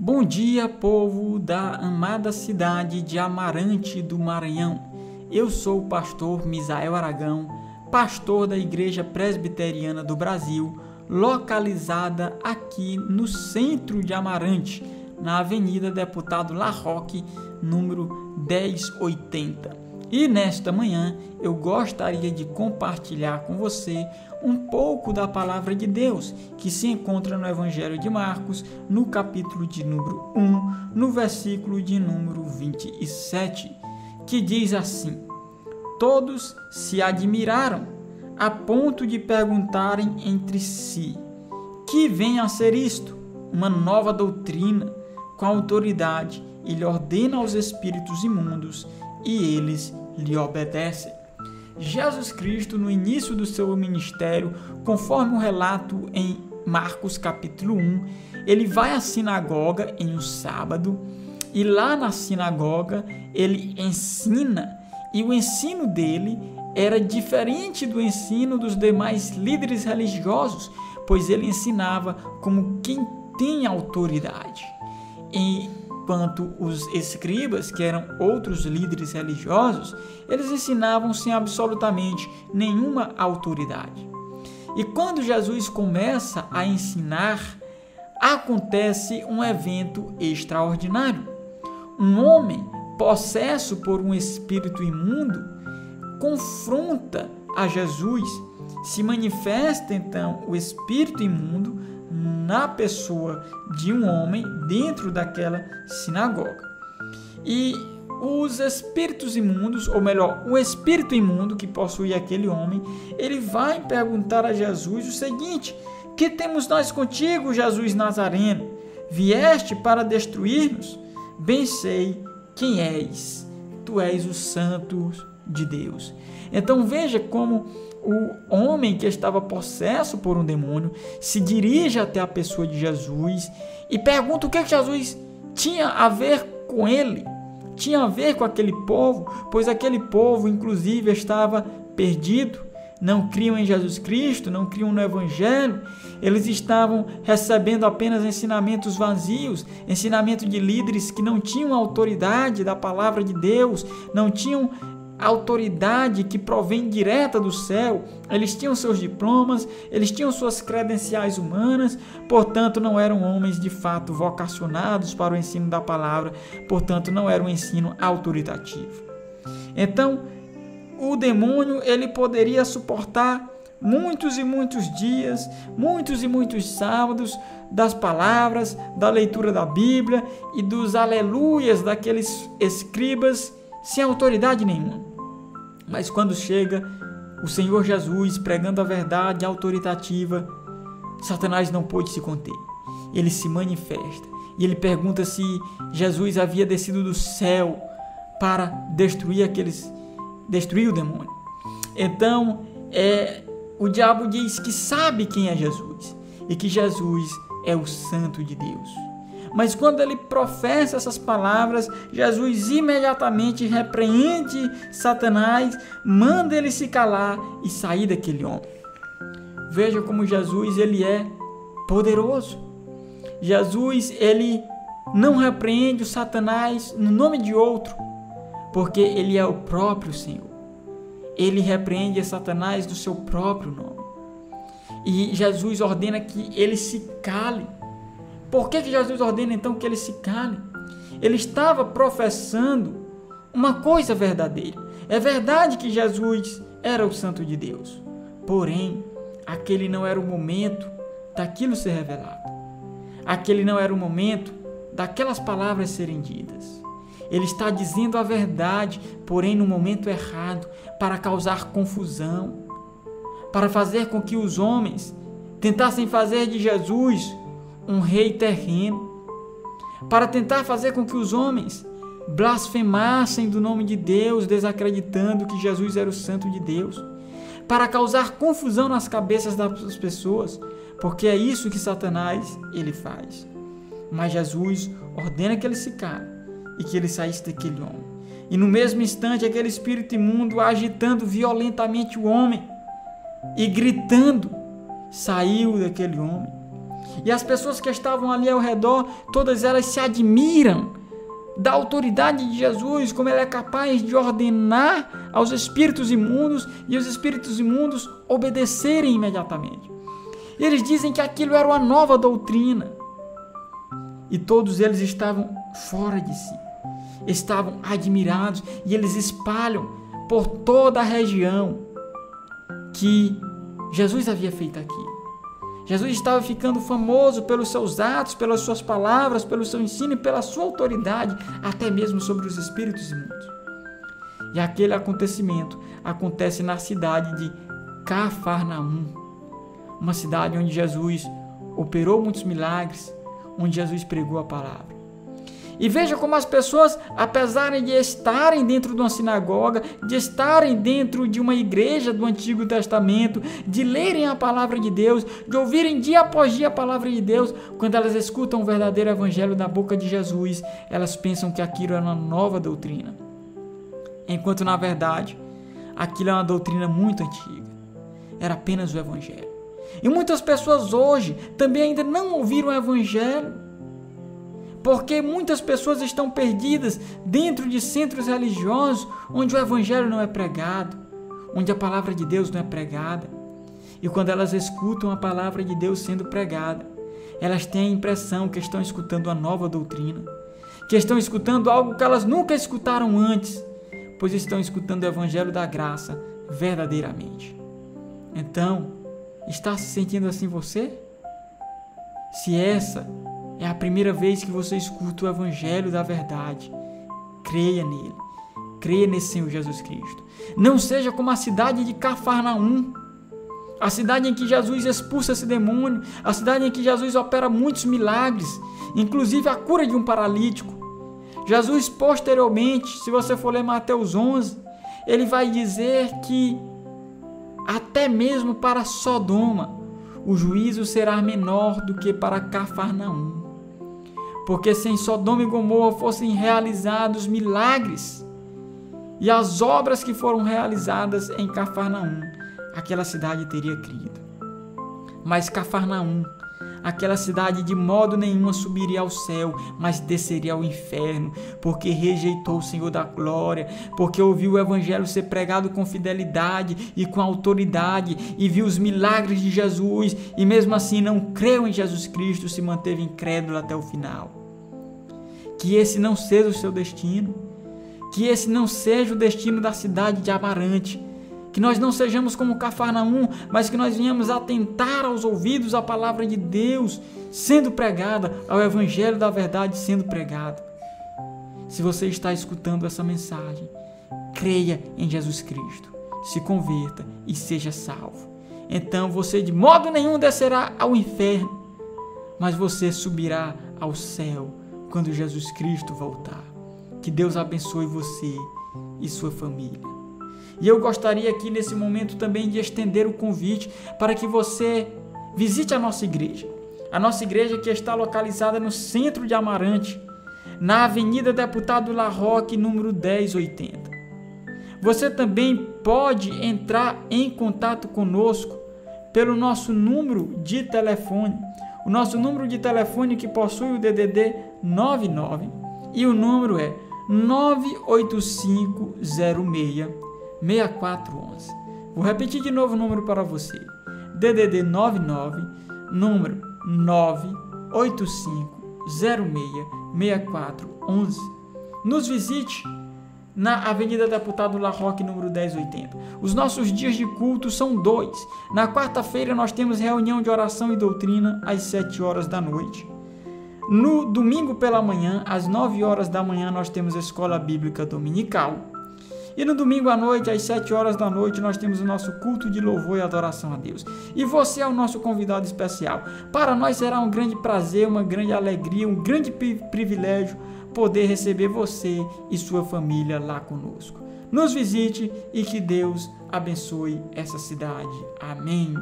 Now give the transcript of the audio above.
Bom dia, povo da amada cidade de Amarante do Maranhão. Eu sou o pastor Misael Aragão, pastor da Igreja Presbiteriana do Brasil, localizada aqui no centro de Amarante, na Avenida Deputado Larroque, número 1080. E nesta manhã eu gostaria de compartilhar com você um pouco da palavra de Deus, que se encontra no Evangelho de Marcos, no capítulo de número 1, no versículo de número 27, que diz assim: Todos se admiraram, a ponto de perguntarem entre si: que vem a ser isto? Uma nova doutrina, com autoridade, ele ordena aos espíritos imundos e eles lhe obedecem. Jesus Cristo, no início do seu ministério, conforme o relato em Marcos capítulo 1, ele vai à sinagoga em um sábado e lá na sinagoga ele ensina, e o ensino dele era diferente do ensino dos demais líderes religiosos, pois ele ensinava como quem tem autoridade. Enquanto os escribas, que eram outros líderes religiosos, eles ensinavam sem absolutamente nenhuma autoridade. E quando Jesus começa a ensinar, acontece um evento extraordinário. Um homem possesso por um espírito imundo confronta a Jesus. Se manifesta então o espírito imundo na pessoa de um homem dentro daquela sinagoga. E os espíritos imundos, ou melhor, o espírito imundo que possui aquele homem, ele vai perguntar a Jesus o seguinte: que temos nós contigo, Jesus Nazareno? Vieste para destruir-nos? Bem sei quem és. Tu és o Santo de Deus. Então veja como o homem que estava possesso por um demônio se dirige até a pessoa de Jesus e pergunta o que Jesus tinha a ver com ele, tinha a ver com aquele povo, pois aquele povo inclusive estava perdido, não criam em Jesus Cristo, não criam no Evangelho, eles estavam recebendo apenas ensinamentos vazios, ensinamento de líderes que não tinham autoridade da palavra de Deus, não tinham autoridade que provém direta do céu. Eles tinham seus diplomas, eles tinham suas credenciais humanas, portanto não eram homens de fato vocacionados para o ensino da palavra, portanto não era um ensino autoritativo. Então o demônio ele poderia suportar muitos e muitos dias, muitos e muitos sábados das palavras, da leitura da Bíblia e dos aleluias daqueles escribas sem autoridade nenhuma. Mas quando chega o Senhor Jesus pregando a verdade autoritativa, Satanás não pôde se conter. Ele se manifesta e ele pergunta se Jesus havia descido do céu para destruir o demônio. Então, o diabo diz que sabe quem é Jesus e que Jesus é o Santo de Deus. Mas quando ele professa essas palavras, Jesus imediatamente repreende Satanás, manda ele se calar e sair daquele homem. Veja como Jesus ele é poderoso. Jesus ele não repreende o Satanás no nome de outro, porque ele é o próprio Senhor. Ele repreende Satanás do seu próprio nome. E Jesus ordena que ele se cale. Por que Jesus ordena então que ele se cale? Ele estava professando uma coisa verdadeira. É verdade que Jesus era o Santo de Deus. Porém, aquele não era o momento daquilo ser revelado. Aquele não era o momento daquelas palavras serem ditas. Ele está dizendo a verdade, porém no momento errado, para causar confusão, para fazer com que os homens tentassem fazer de Jesus um rei terreno, para tentar fazer com que os homens blasfemassem do nome de Deus, desacreditando que Jesus era o Santo de Deus, para causar confusão nas cabeças das pessoas, porque é isso que Satanás ele faz. Mas Jesus ordena que ele se cale e que ele saísse daquele homem. E no mesmo instante, aquele espírito imundo, agitando violentamente o homem e gritando, saiu daquele homem. E as pessoas que estavam ali ao redor, todas elas se admiram da autoridade de Jesus, como ele é capaz de ordenar aos espíritos imundos e os espíritos imundos obedecerem imediatamente. Eles dizem que aquilo era uma nova doutrina. E todos eles estavam fora de si, estavam admirados, e eles espalham por toda a região que Jesus havia feito aquilo. Jesus estava ficando famoso pelos seus atos, pelas suas palavras, pelo seu ensino e pela sua autoridade, até mesmo sobre os espíritos imundos. E aquele acontecimento acontece na cidade de Cafarnaum, uma cidade onde Jesus operou muitos milagres, onde Jesus pregou a palavra. E veja como as pessoas, apesar de estarem dentro de uma sinagoga, de estarem dentro de uma igreja do Antigo Testamento, de lerem a palavra de Deus, de ouvirem dia após dia a palavra de Deus, quando elas escutam o verdadeiro evangelho da boca de Jesus, elas pensam que aquilo é uma nova doutrina. Enquanto, na verdade, aquilo é uma doutrina muito antiga. Era apenas o evangelho. E muitas pessoas hoje também ainda não ouviram o evangelho, porque muitas pessoas estão perdidas dentro de centros religiosos onde o evangelho não é pregado, onde a palavra de Deus não é pregada. E quando elas escutam a palavra de Deus sendo pregada, elas têm a impressão que estão escutando uma nova doutrina, que estão escutando algo que elas nunca escutaram antes, pois estão escutando o evangelho da graça verdadeiramente. Então, está se sentindo assim você? Se essa é a primeira vez que você escuta o evangelho da verdade, creia nele. Creia nesse Senhor Jesus Cristo. Não seja como a cidade de Cafarnaum, a cidade em que Jesus expulsa esse demônio, a cidade em que Jesus opera muitos milagres, inclusive a cura de um paralítico. Jesus, posteriormente, se você for ler Mateus 11, ele vai dizer que até mesmo para Sodoma o juízo será menor do que para Cafarnaum. Porque se em Sodoma e Gomorra fossem realizados milagres e as obras que foram realizadas em Cafarnaum, aquela cidade teria crido. Mas Cafarnaum, aquela cidade de modo nenhum subiria ao céu, mas desceria ao inferno, porque rejeitou o Senhor da glória, porque ouviu o evangelho ser pregado com fidelidade e com autoridade, e viu os milagres de Jesus, e mesmo assim não creu em Jesus Cristo, se manteve incrédulo até o final. Que esse não seja o seu destino, que esse não seja o destino da cidade de Amarante, que nós não sejamos como Cafarnaum, mas que nós venhamos atentar aos ouvidos à palavra de Deus sendo pregada, ao evangelho da verdade sendo pregado. Se você está escutando essa mensagem, creia em Jesus Cristo, se converta e seja salvo. Então você de modo nenhum descerá ao inferno, mas você subirá ao céu quando Jesus Cristo voltar. Que Deus abençoe você e sua família. E eu gostaria aqui nesse momento também de estender o convite para que você visite a nossa igreja. A nossa igreja que está localizada no centro de Amarante, na Avenida Deputado Larroque, número 1080. Você também pode entrar em contato conosco pelo nosso número de telefone. O nosso número de telefone que possui o DDD 99 e o número é 98506 6411. Vou repetir de novo o número para você. DDD 99, número 985066411. Nos visite na Avenida Deputado Larroque, número 1080. Os nossos dias de culto são 2. Na quarta-feira nós temos reunião de oração e doutrina às 7 horas da noite. No domingo pela manhã, às 9 horas da manhã, nós temos a escola bíblica dominical. E no domingo à noite, às 7 horas da noite, nós temos o nosso culto de louvor e adoração a Deus. E você é o nosso convidado especial. Para nós será um grande prazer, uma grande alegria, um grande privilégio poder receber você e sua família lá conosco. Nos visite e que Deus abençoe essa cidade. Amém.